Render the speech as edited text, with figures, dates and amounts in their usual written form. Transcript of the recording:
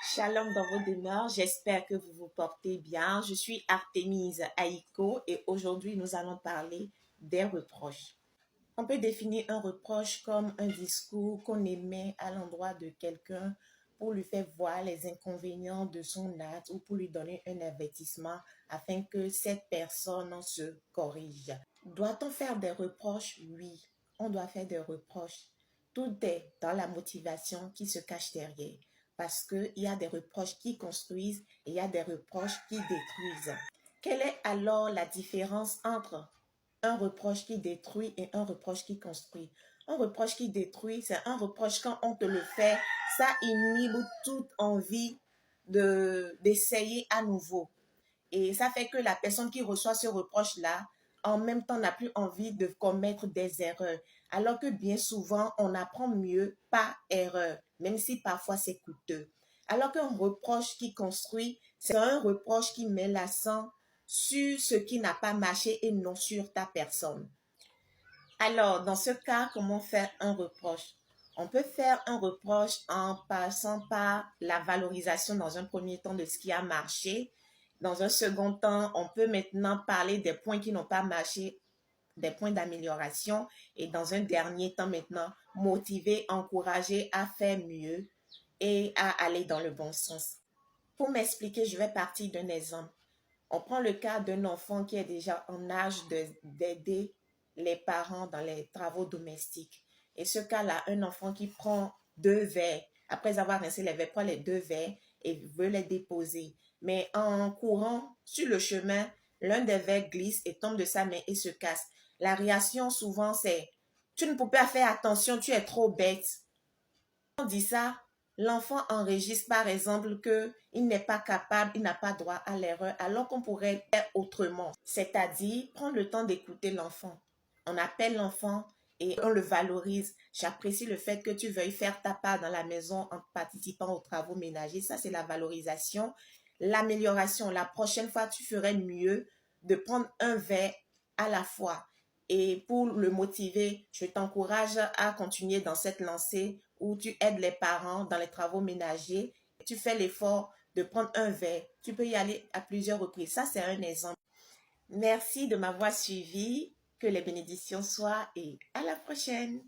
Shalom dans vos demeures, j'espère que vous vous portez bien. Je suis Artémise Aïko et aujourd'hui nous allons parler des reproches. On peut définir un reproche comme un discours qu'on émet à l'endroit de quelqu'un pour lui faire voir les inconvénients de son acte ou pour lui donner un avertissement afin que cette personne se corrige. Doit-on faire des reproches? Oui, on doit faire des reproches. Tout est dans la motivation qui se cache derrière. Parce qu'il y a des reproches qui construisent et il y a des reproches qui détruisent. Quelle est alors la différence entre un reproche qui détruit et un reproche qui construit? Un reproche qui détruit, c'est un reproche quand on te le fait, ça inhibe toute envie d'essayer à nouveau. Et ça fait que la personne qui reçoit ce reproche-là, en même temps, n'a plus envie de commettre des erreurs. Alors que bien souvent, on apprend mieux par erreur, même si parfois c'est coûteux. Alors qu'un reproche qui construit, c'est un reproche qui met l'accent sur ce qui n'a pas marché et non sur ta personne. Alors, dans ce cas, comment faire un reproche? On peut faire un reproche en passant par la valorisation dans un premier temps de ce qui a marché. Dans un second temps, on peut maintenant parler des points qui n'ont pas marché, des points d'amélioration. Et dans un dernier temps maintenant, motiver, encourager à faire mieux et à aller dans le bon sens. Pour m'expliquer, je vais partir d'un exemple. On prend le cas d'un enfant qui est déjà en âge d'aider les parents dans les travaux domestiques. Et ce cas-là, un enfant qui prend 2 verres, après avoir rincé les verres, prend les 2 verres et veut les déposer. Mais en courant sur le chemin, l'un des verres glisse et tombe de sa main et se casse. La réaction souvent c'est: tu ne peux pas faire attention, tu es trop bête. On dit ça, l'enfant enregistre par exemple qu'il n'est pas capable, il n'a pas droit à l'erreur, alors qu'on pourrait faire autrement. C'est-à-dire prendre le temps d'écouter l'enfant. On appelle l'enfant et on le valorise. J'apprécie le fait que tu veuilles faire ta part dans la maison en participant aux travaux ménagers. Ça, c'est la valorisation. L'amélioration, la prochaine fois, tu ferais mieux de prendre un verre à la fois. Et pour le motiver, je t'encourage à continuer dans cette lancée où tu aides les parents dans les travaux ménagers. Tu fais l'effort de prendre un verre. Tu peux y aller à plusieurs reprises. Ça, c'est un exemple. Merci de m'avoir suivi. Que les bénédictions soient et à la prochaine.